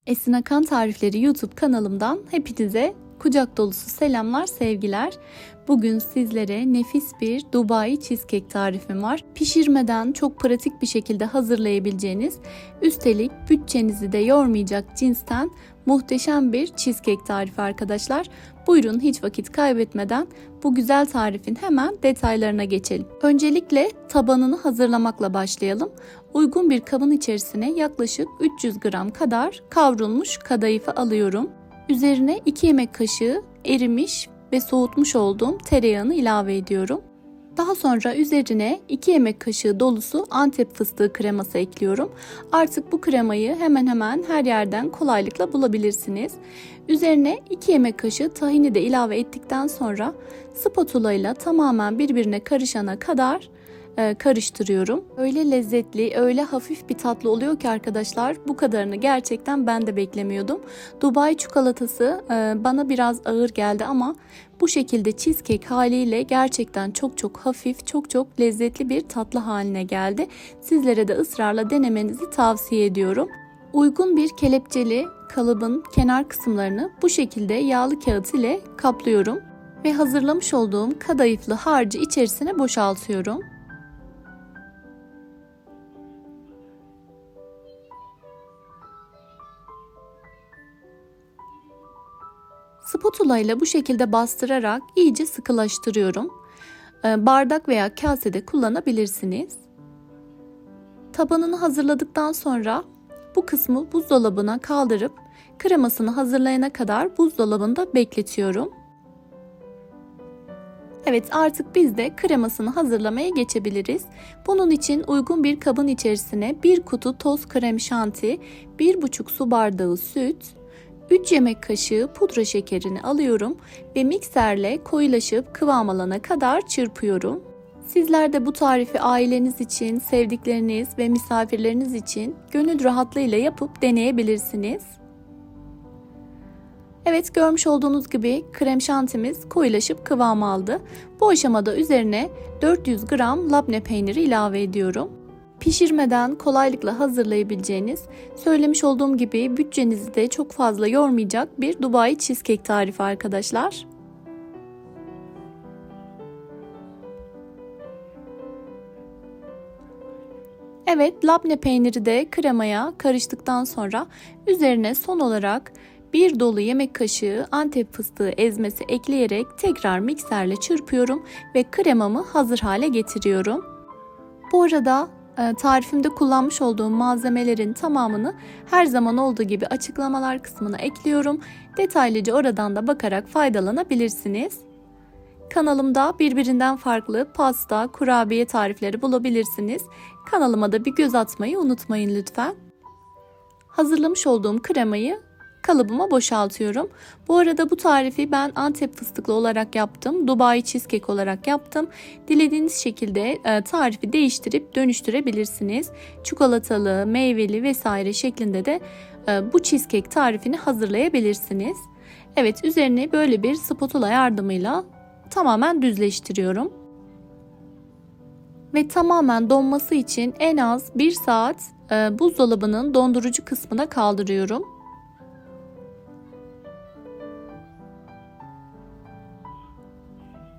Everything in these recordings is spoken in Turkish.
Esin Akan Tarifleri YouTube kanalımdan hepinize kucak dolusu selamlar, sevgiler. Bugün sizlere nefis bir Dubai cheesecake tarifim var. Pişirmeden çok pratik bir şekilde hazırlayabileceğiniz, üstelik bütçenizi de yormayacak cinsten muhteşem bir cheesecake tarifi arkadaşlar. Buyurun hiç vakit kaybetmeden bu güzel tarifin hemen detaylarına geçelim. Öncelikle tabanını hazırlamakla başlayalım. Uygun bir kabın içerisine yaklaşık 300 gram kadar kavrulmuş kadayıfı alıyorum. Üzerine 2 yemek kaşığı erimiş ve soğutmuş olduğum tereyağını ilave ediyorum. Daha sonra üzerine 2 yemek kaşığı dolusu Antep fıstığı kreması ekliyorum. Artık bu kremayı hemen hemen her yerden kolaylıkla bulabilirsiniz. Üzerine 2 yemek kaşığı tahini de ilave ettikten sonra spatula ile tamamen birbirine karışana kadar karıştırıyorum. Öyle lezzetli, öyle hafif bir tatlı oluyor ki arkadaşlar, bu kadarını gerçekten ben de beklemiyordum. Dubai çikolatası bana biraz ağır geldi ama bu şekilde cheesecake haliyle gerçekten çok hafif, çok lezzetli bir tatlı haline geldi. Sizlere de ısrarla denemenizi tavsiye ediyorum. Uygun bir kelepçeli kalıbın kenar kısımlarını bu şekilde yağlı kağıt ile kaplıyorum ve hazırlamış olduğum kadayıflı harcı içerisine boşaltıyorum. Spatula ile bu şekilde bastırarak iyice sıkılaştırıyorum. Bardak veya kasede kullanabilirsiniz. Tabanını hazırladıktan sonra bu kısmı buzdolabına kaldırıp kremasını hazırlayana kadar buzdolabında bekletiyorum. Evet, artık biz de kremasını hazırlamaya geçebiliriz. Bunun için uygun bir kabın içerisine 1 kutu toz krem şanti, 1,5 su bardağı süt, 3 yemek kaşığı pudra şekerini alıyorum ve mikserle koyulaşıp kıvam alana kadar çırpıyorum. Sizler de bu tarifi aileniz için, sevdikleriniz ve misafirleriniz için gönül rahatlığıyla yapıp deneyebilirsiniz. Evet, görmüş olduğunuz gibi krem şantimiz koyulaşıp kıvam aldı. Bu aşamada üzerine 400 gram labne peyniri ilave ediyorum. Pişirmeden kolaylıkla hazırlayabileceğiniz, söylemiş olduğum gibi bütçenizi de çok fazla yormayacak bir Dubai cheesecake tarifi arkadaşlar. Evet, labne peyniri de kremaya karıştıktan sonra üzerine son olarak bir dolu yemek kaşığı Antep fıstığı ezmesi ekleyerek tekrar mikserle çırpıyorum ve kremamı hazır hale getiriyorum. Bu arada tarifimde kullanmış olduğum malzemelerin tamamını her zaman olduğu gibi açıklamalar kısmına ekliyorum. Detaylıca oradan da bakarak faydalanabilirsiniz. Kanalımda birbirinden farklı pasta, kurabiye tarifleri bulabilirsiniz. Kanalıma da bir göz atmayı unutmayın lütfen. Hazırlamış olduğum kremayı kalıbıma boşaltıyorum. Bu arada bu tarifi ben Antep fıstıklı olarak yaptım. Dubai cheesecake olarak yaptım. Dilediğiniz şekilde tarifi değiştirip dönüştürebilirsiniz. Çikolatalı, meyveli vesaire şeklinde de bu cheesecake tarifini hazırlayabilirsiniz. Evet, üzerini böyle bir spatula yardımıyla tamamen düzleştiriyorum. Ve tamamen donması için en az 1 saat buzdolabının dondurucu kısmına kaldırıyorum.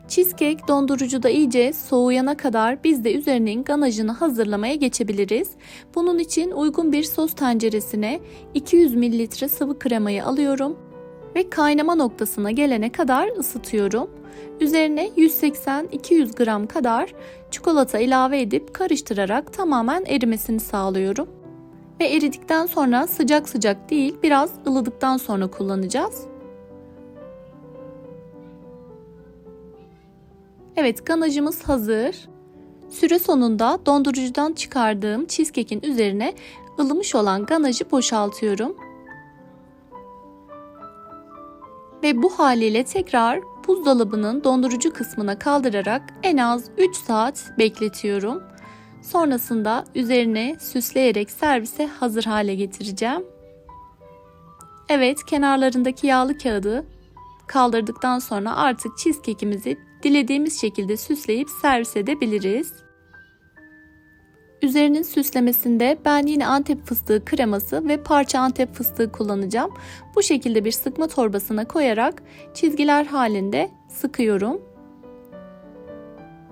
Cheesecake dondurucuda iyice soğuyana kadar biz de üzerinin ganajını hazırlamaya geçebiliriz. Bunun için uygun bir sos tenceresine 200 ml sıvı kremayı alıyorum ve kaynama noktasına gelene kadar ısıtıyorum. Üzerine 180-200 gram kadar çikolata ilave edip karıştırarak tamamen erimesini sağlıyorum. Ve eridikten sonra sıcak değil, biraz ılıdıktan sonra kullanacağız. Evet, ganajımız hazır. Süre sonunda dondurucudan çıkardığım cheesecake'in üzerine ılımış olan ganajı boşaltıyorum. Ve bu haliyle tekrar buzdolabının dondurucu kısmına kaldırarak en az 3 saat bekletiyorum. Sonrasında üzerine süsleyerek servise hazır hale getireceğim. Evet, kenarlarındaki yağlı kağıdı kaldırdıktan sonra artık cheesecake'imizi dilediğimiz şekilde süsleyip servis edebiliriz. Üzerinin süslemesinde ben yine Antep fıstığı kreması ve parça Antep fıstığı kullanacağım. Bu şekilde bir sıkma torbasına koyarak çizgiler halinde sıkıyorum.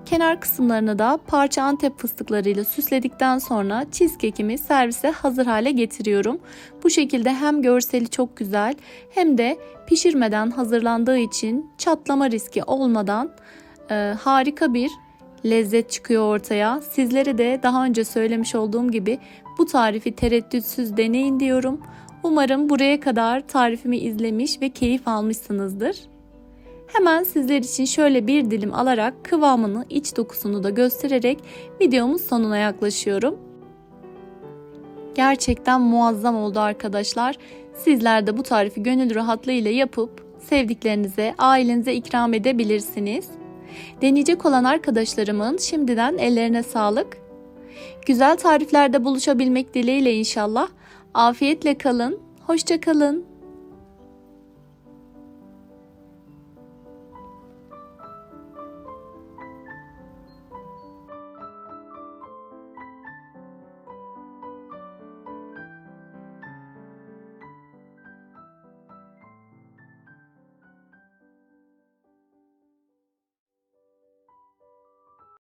Kenar kısımlarını da parça Antep fıstıklarıyla süsledikten sonra cheesecake'imi servise hazır hale getiriyorum. Bu şekilde hem görseli çok güzel hem de pişirmeden hazırlandığı için çatlama riski olmadan harika bir lezzet çıkıyor ortaya. Sizlere de daha önce söylemiş olduğum gibi bu tarifi tereddütsüz deneyin diyorum. Umarım buraya kadar tarifimi izlemiş ve keyif almışsınızdır. Hemen sizler için şöyle bir dilim alarak kıvamını, iç dokusunu da göstererek videomun sonuna yaklaşıyorum. Gerçekten muazzam oldu arkadaşlar. Sizler de bu tarifi gönül rahatlığıyla yapıp sevdiklerinize, ailenize ikram edebilirsiniz. Deneyecek olan arkadaşlarımın şimdiden ellerine sağlık. Güzel tariflerde buluşabilmek dileğiyle inşallah. Afiyetle kalın, hoşça kalın.